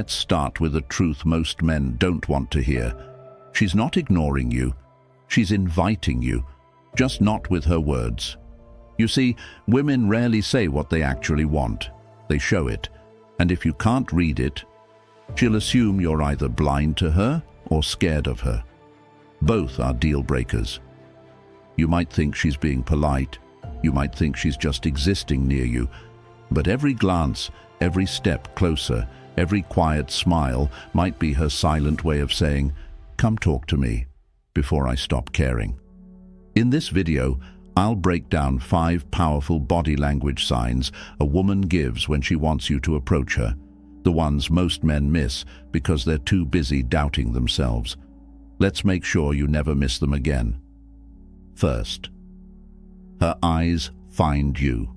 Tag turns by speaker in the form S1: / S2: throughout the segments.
S1: Let's start with a truth most men don't want to hear. She's not ignoring you. She's inviting you, just not with her words. You see, women rarely say what they actually want. They show it, and if you can't read it, she'll assume you're either blind to her or scared of her. Both are deal breakers. You might think she's being polite. You might think she's just existing near you. But every glance, every step closer, every quiet smile might be her silent way of saying, "Come talk to me," before I stop caring. In this video, I'll break down 5 powerful body language signs a woman gives when she wants you to approach her, the ones most men miss because they're too busy doubting themselves. Let's make sure you never miss them again. First, her eyes find you.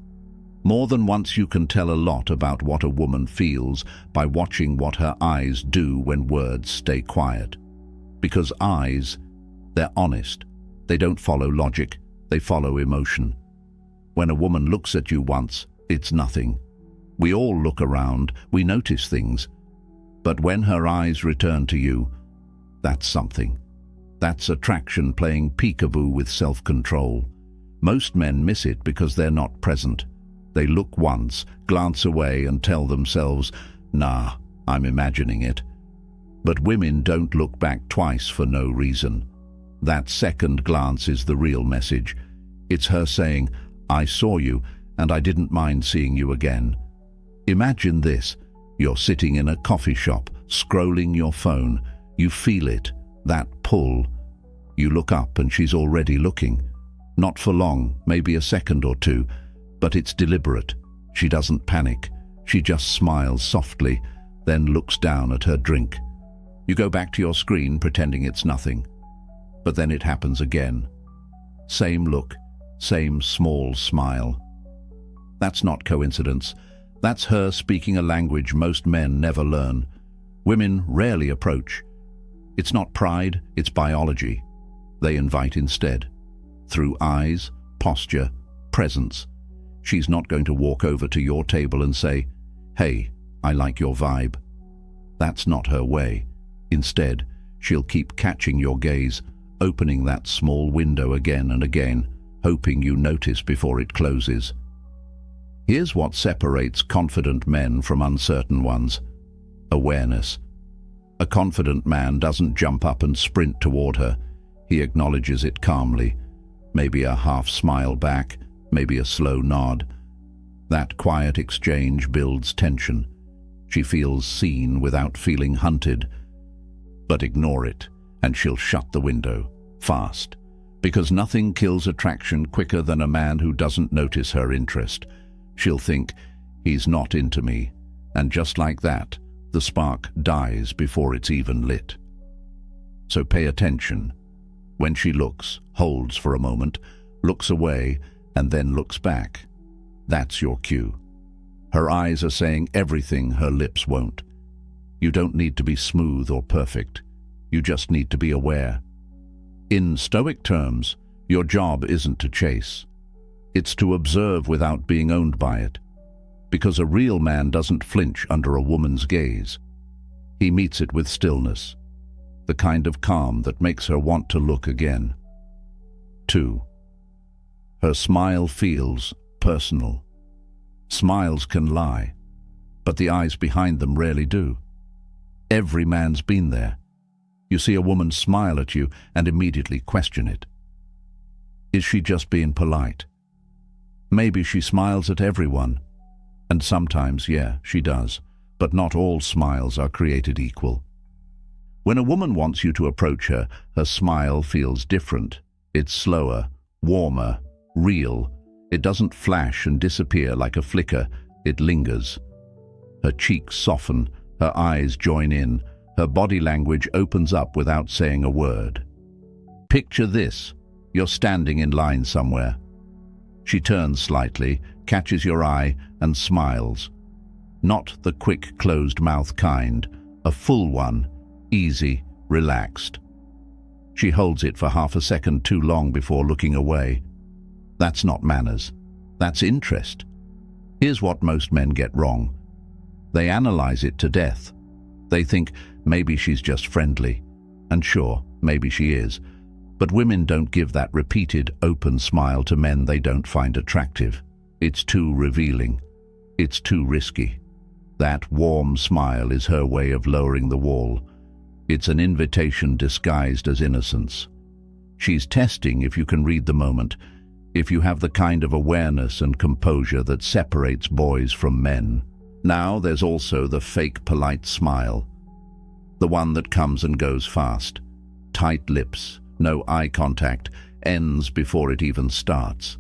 S1: More than once you can tell a lot about what a woman feels by watching what her eyes do when words stay quiet. Because eyes, they're honest. They don't follow logic, they follow emotion. When a woman looks at you once, it's nothing. We all look around, we notice things. But when her eyes return to you, that's something. That's attraction playing peekaboo with self-control. Most men miss it because they're not present. They look once, glance away and tell themselves, "Nah, I'm imagining it." But women don't look back twice for no reason. That second glance is the real message. It's her saying, "I saw you and I didn't mind seeing you again." Imagine this. You're sitting in a coffee shop, scrolling your phone. You feel it, that pull. You look up and she's already looking. Not for long, maybe a second or two, but it's deliberate. She doesn't panic. She just smiles softly, then looks down at her drink. You go back to your screen pretending it's nothing. But then it happens again. Same look, same small smile. That's not coincidence. That's her speaking a language most men never learn. Women rarely approach. It's not pride, it's biology. They invite instead. Through eyes, posture, presence. She's not going to walk over to your table and say, "Hey, I like your vibe." That's not her way. Instead, she'll keep catching your gaze, opening that small window again and again, hoping you notice before it closes. Here's what separates confident men from uncertain ones. Awareness. A confident man doesn't jump up and sprint toward her. He acknowledges it calmly. Maybe a half smile back, maybe a slow nod. That quiet exchange builds tension. She feels seen without feeling hunted. But ignore it, and she'll shut the window, fast. Because nothing kills attraction quicker than a man who doesn't notice her interest. She'll think, "He's not into me," and just like that, the spark dies before it's even lit. So pay attention. When she looks, holds for a moment, looks away, and then looks back. That's your cue. Her eyes are saying everything her lips won't. You don't need to be smooth or perfect. You just need to be aware. In Stoic terms, your job isn't to chase. It's to observe without being owned by it. Because a real man doesn't flinch under a woman's gaze. He meets it with stillness, the kind of calm that makes her want to look again. 2. Her smile feels personal. Smiles can lie, but the eyes behind them rarely do. Every man's been there. You see a woman smile at you and immediately question it. Is she just being polite? Maybe she smiles at everyone. And sometimes, yeah, she does. But not all smiles are created equal. When a woman wants you to approach her, her smile feels different. It's slower, warmer, real. It doesn't flash and disappear like a flicker. It lingers. Her cheeks soften, her eyes join in, her body language opens up without saying a word. Picture this. You're standing in line somewhere. She turns slightly, catches your eye, and smiles. Not the quick, closed-mouth kind, a full one, easy, relaxed. She holds it for half a second too long before looking away. That's not manners. That's interest. Here's what most men get wrong. They analyze it to death. They think maybe she's just friendly. And sure, maybe she is. But women don't give that repeated, open smile to men they don't find attractive. It's too revealing. It's too risky. That warm smile is her way of lowering the wall. It's an invitation disguised as innocence. She's testing if you can read the moment, if you have the kind of awareness and composure that separates boys from men. Now there's also the fake polite smile. The one that comes and goes fast. Tight lips, no eye contact, ends before it even starts.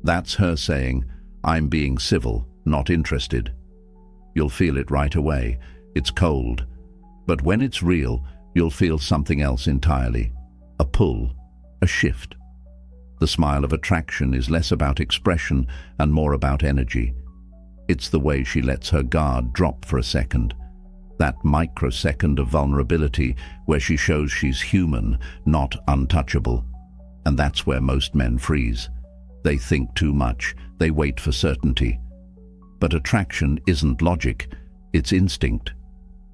S1: That's her saying, I'm being civil, not interested. You'll feel it right away. It's cold. But when it's real, you'll feel something else entirely. A pull, a shift. The smile of attraction is less about expression and more about energy. It's the way she lets her guard drop for a second. That microsecond of vulnerability where she shows she's human, not untouchable. And that's where most men freeze. They think too much. They wait for certainty. But attraction isn't logic. It's instinct.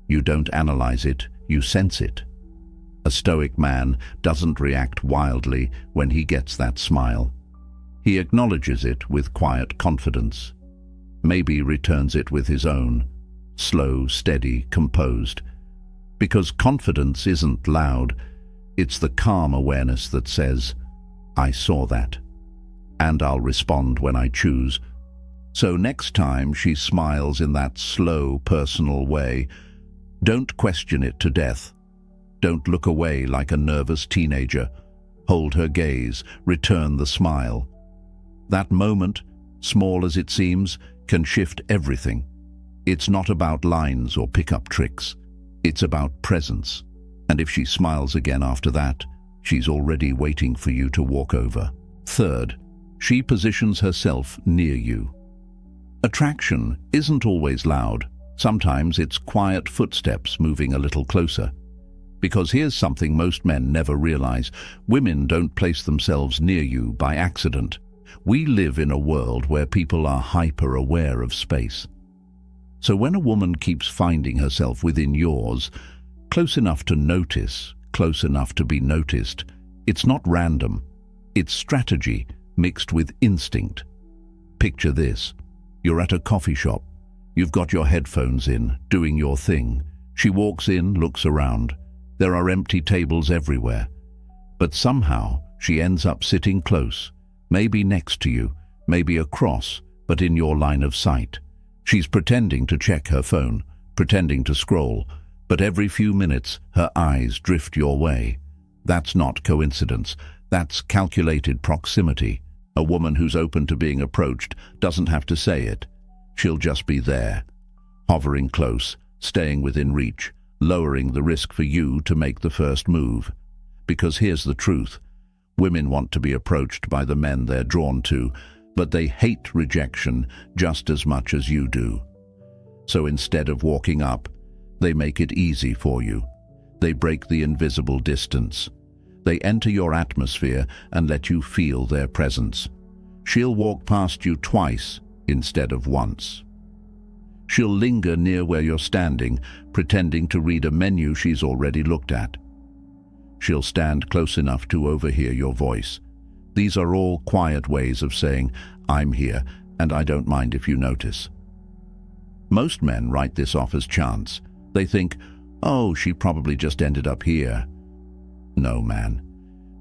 S1: You don't analyze it, you sense it. A Stoic man doesn't react wildly when he gets that smile. He acknowledges it with quiet confidence. Maybe returns it with his own. Slow, steady, composed. Because confidence isn't loud. It's the calm awareness that says, I saw that. And I'll respond when I choose. So next time she smiles in that slow, personal way, don't question it to death. Don't look away like a nervous teenager. Hold her gaze, return the smile. That moment, small as it seems, can shift everything. It's not about lines or pick-up tricks. It's about presence. And if she smiles again after that, she's already waiting for you to walk over. Third, she positions herself near you. Attraction isn't always loud. Sometimes it's quiet footsteps moving a little closer. Because here's something most men never realize. Women don't place themselves near you by accident. We live in a world where people are hyper-aware of space. So when a woman keeps finding herself within yours, close enough to notice, close enough to be noticed, it's not random. It's strategy mixed with instinct. Picture this. You're at a coffee shop. You've got your headphones in, doing your thing. She walks in, looks around. There are empty tables everywhere. But somehow she ends up sitting close, maybe next to you, maybe across, but in your line of sight. She's pretending to check her phone, pretending to scroll, but every few minutes her eyes drift your way. That's not coincidence. That's calculated proximity. A woman who's open to being approached doesn't have to say it. She'll just be there, hovering close, staying within reach, lowering the risk for you to make the first move. Because here's the truth. Women want to be approached by the men they're drawn to, but they hate rejection just as much as you do. So instead of walking up, they make it easy for you. They break the invisible distance. They enter your atmosphere and let you feel their presence. She'll walk past you twice instead of once. She'll linger near where you're standing, pretending to read a menu she's already looked at. She'll stand close enough to overhear your voice. These are all quiet ways of saying, I'm here, and I don't mind if you notice. Most men write this off as chance. They think, oh, she probably just ended up here. No, man.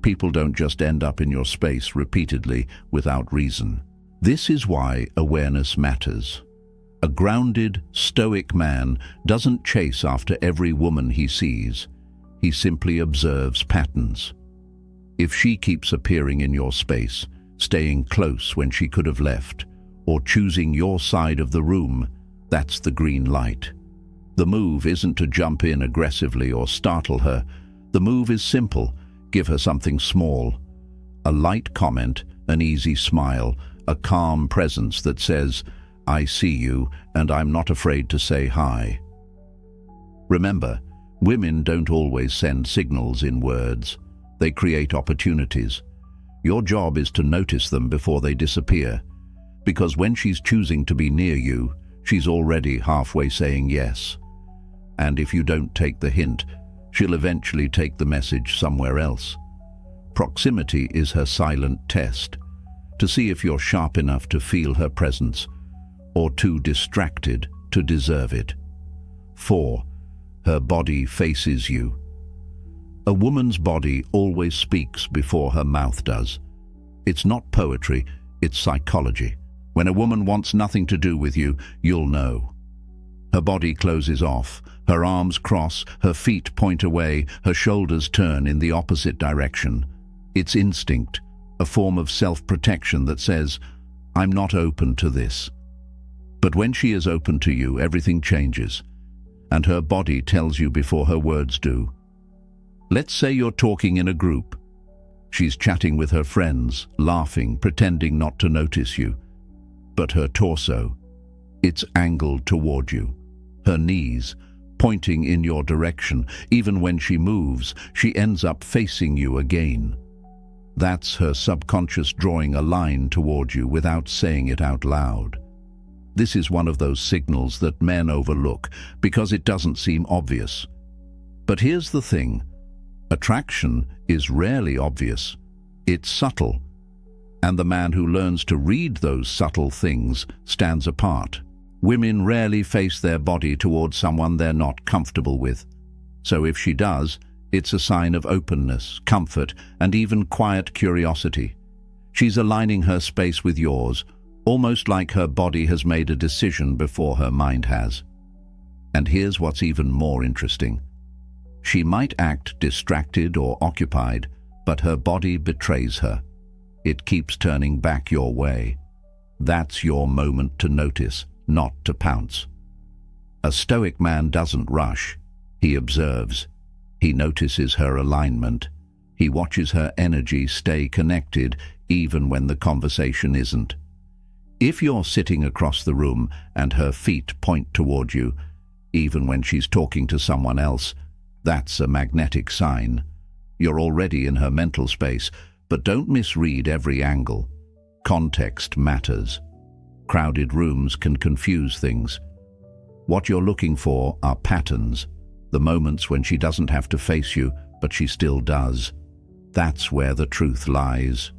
S1: People don't just end up in your space repeatedly without reason. This is why awareness matters. A grounded, stoic man doesn't chase after every woman he sees. He simply observes patterns. If she keeps appearing in your space, staying close when she could have left, or choosing your side of the room, that's the green light. The move isn't to jump in aggressively or startle her. The move is simple. Give her something small. A light comment, an easy smile, a calm presence that says, I see you and I'm not afraid to say hi. Remember, women don't always send signals in words. They create opportunities. Your job is to notice them before they disappear. Because when she's choosing to be near you, she's already halfway saying yes. and if you don't take the hint, she'll eventually take the message somewhere else. Proximity is her silent test, to see if you're sharp enough to feel her presence, or too distracted to deserve it. 4. Her body faces you. A woman's body always speaks before her mouth does. It's not poetry, it's psychology. When a woman wants nothing to do with you, you'll know. Her body closes off, her arms cross, her feet point away, her shoulders turn in the opposite direction. It's instinct, a form of self-protection that says, I'm not open to this. But when she is open to you, everything changes, and her body tells you before her words do. Let's say you're talking in a group. She's chatting with her friends, laughing, pretending not to notice you. But her torso, it's angled toward you. Her knees, pointing in your direction. Even when she moves, she ends up facing you again. That's her subconscious drawing a line toward you without saying it out loud. This is one of those signals that men overlook because it doesn't seem obvious. But here's the thing. Attraction is rarely obvious. It's subtle. And the man who learns to read those subtle things stands apart. Women rarely face their body towards someone they're not comfortable with. So if she does, it's a sign of openness, comfort, and even quiet curiosity. She's aligning her space with yours, almost like her body has made a decision before her mind has. And here's what's even more interesting. She might act distracted or occupied, but her body betrays her. It keeps turning back your way. That's your moment to notice, not to pounce. A Stoic man doesn't rush. He observes. He notices her alignment. He watches her energy stay connected even when the conversation isn't. If you're sitting across the room and her feet point toward you, even when she's talking to someone else, that's a magnetic sign. You're already in her mental space, but don't misread every angle. Context matters. Crowded rooms can confuse things. What you're looking for are patterns. The moments when she doesn't have to face you, but she still does. That's where the truth lies.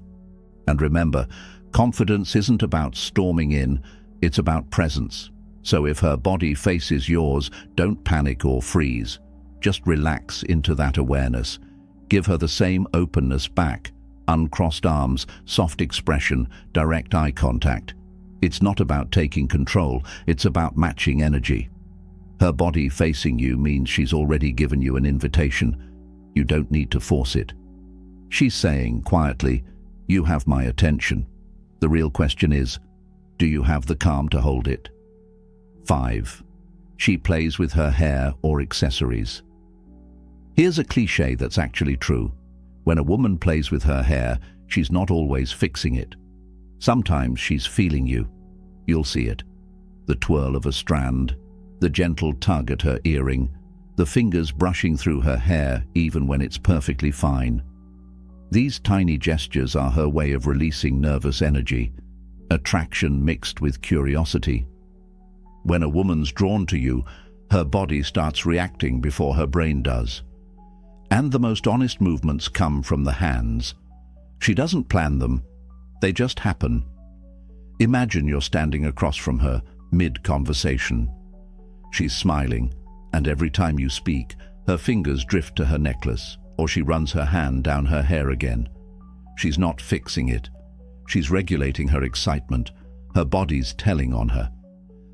S1: And remember, confidence isn't about storming in, it's about presence. So if her body faces yours, don't panic or freeze. Just relax into that awareness. Give her the same openness back. Uncrossed arms, soft expression, direct eye contact. It's not about taking control, it's about matching energy. Her body facing you means she's already given you an invitation. You don't need to force it. She's saying quietly, you have my attention. The real question is, do you have the calm to hold it? 5. She plays with her hair or accessories. Here's a cliché that's actually true. When a woman plays with her hair, she's not always fixing it. Sometimes she's feeling you. You'll see it. The twirl of a strand, the gentle tug at her earring, the fingers brushing through her hair even when it's perfectly fine. These tiny gestures are her way of releasing nervous energy, attraction mixed with curiosity. When a woman's drawn to you, her body starts reacting before her brain does. And the most honest movements come from the hands. She doesn't plan them, they just happen. Imagine you're standing across from her, mid-conversation. She's smiling, and every time you speak, her fingers drift to her necklace, or she runs her hand down her hair again. She's not fixing it. She's regulating her excitement. Her body's telling on her.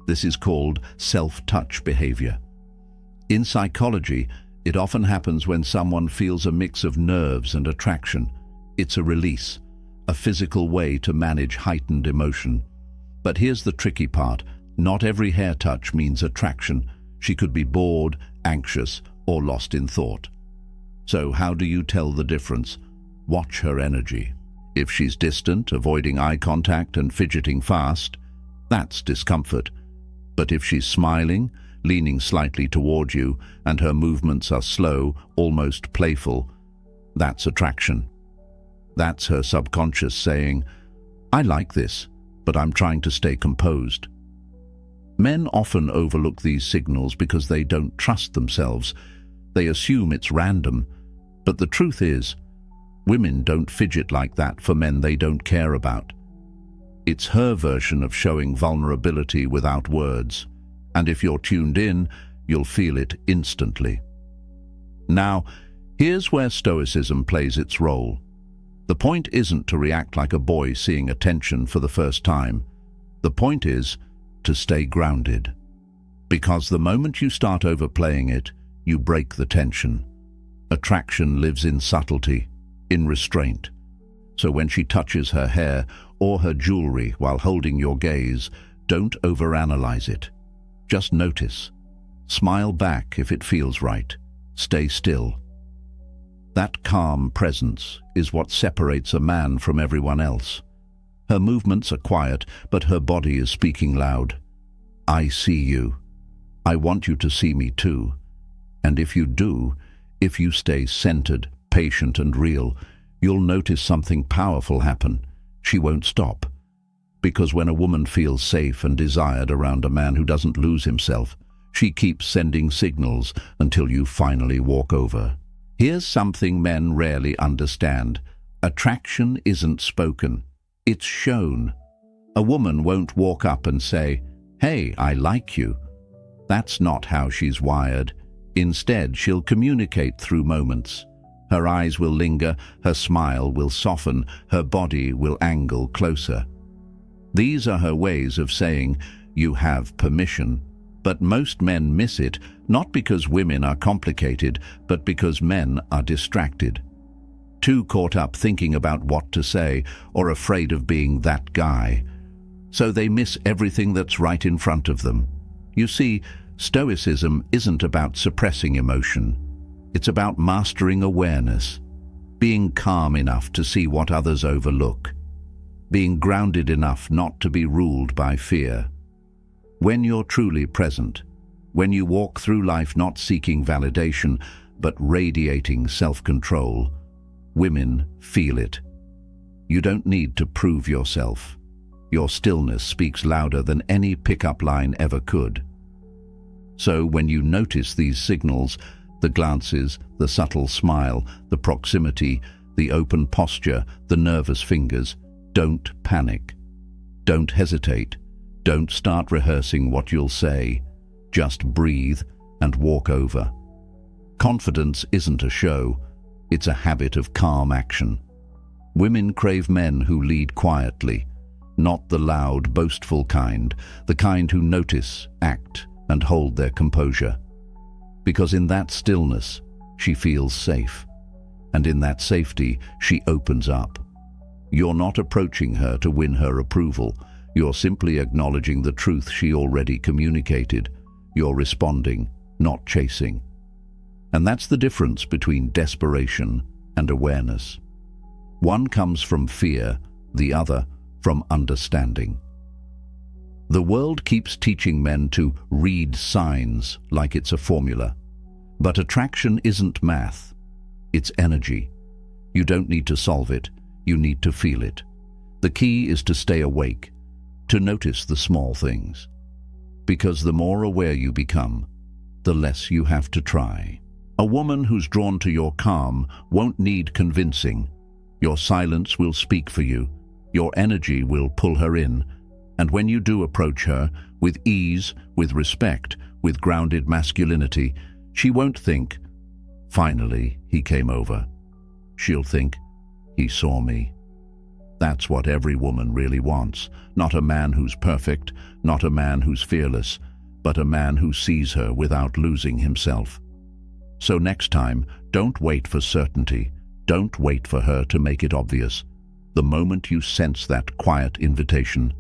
S1: This is called self-touch behavior. In psychology, it often happens when someone feels a mix of nerves and attraction. It's a release, a physical way to manage heightened emotion. But here's the tricky part. Not every hair touch means attraction. She could be bored, anxious, or lost in thought. So how do you tell the difference? Watch her energy. If she's distant, avoiding eye contact and fidgeting fast, that's discomfort. But if she's smiling, leaning slightly toward you, and her movements are slow, almost playful, that's attraction. That's her subconscious saying, I like this, but I'm trying to stay composed. Men often overlook these signals because they don't trust themselves. They assume it's random. But the truth is, women don't fidget like that for men they don't care about. It's her version of showing vulnerability without words. And if you're tuned in, you'll feel it instantly. Now, here's where Stoicism plays its role. The point isn't to react like a boy seeing attention for the first time. The point is to stay grounded. Because the moment you start overplaying it, you break the tension. Attraction lives in subtlety, in restraint. So when she touches her hair or her jewelry while holding your gaze, don't overanalyze it. Just notice. Smile back if it feels right. Stay still. That calm presence is what separates a man from everyone else. Her movements are quiet, but her body is speaking loud. I see you. I want you to see me too. And if you do, if you stay centered, patient and real, you'll notice something powerful happen. She won't stop. Because when a woman feels safe and desired around a man who doesn't lose himself, she keeps sending signals until you finally walk over. Here's something men rarely understand. Attraction isn't spoken. It's shown. A woman won't walk up and say, "Hey, I like you." That's not how she's wired. Instead, she'll communicate through moments. Her eyes will linger, her smile will soften, her body will angle closer. These are her ways of saying, "You have permission." But most men miss it, not because women are complicated, but because men are distracted. Too caught up thinking about what to say or afraid of being that guy. So they miss everything that's right in front of them. You see, Stoicism isn't about suppressing emotion. It's about mastering awareness, being calm enough to see what others overlook, being grounded enough not to be ruled by fear. When you're truly present, when you walk through life not seeking validation, but radiating self-control, women feel it. You don't need to prove yourself. Your stillness speaks louder than any pickup line ever could. So when you notice these signals, the glances, the subtle smile, the proximity, the open posture, the nervous fingers, don't panic. Don't hesitate. Don't start rehearsing what you'll say. Just breathe and walk over. Confidence isn't a show. It's a habit of calm action. Women crave men who lead quietly, not the loud, boastful kind, the kind who notice, act, and hold their composure. Because in that stillness, she feels safe. And in that safety, she opens up. You're not approaching her to win her approval. You're simply acknowledging the truth she already communicated. You're responding, not chasing. And that's the difference between desperation and awareness. One comes from fear, the other from understanding. The world keeps teaching men to read signs like it's a formula. But attraction isn't math. It's energy. You don't need to solve it. You need to feel it. The key is to stay awake, to notice the small things. Because the more aware you become, the less you have to try. A woman who's drawn to your calm won't need convincing. Your silence will speak for you. Your energy will pull her in. And when you do approach her, with ease, with respect, with grounded masculinity, she won't think, "Finally, he came over." She'll think, "He saw me." That's what every woman really wants. Not a man who's perfect, not a man who's fearless, but a man who sees her without losing himself. So next time, don't wait for certainty. Don't wait for her to make it obvious. The moment you sense that quiet invitation,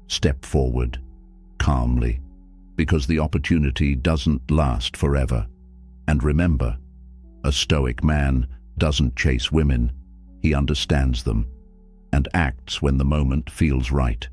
S1: step forward, calmly, because the opportunity doesn't last forever. And remember, a Stoic man doesn't chase women, he understands them, and acts when the moment feels right.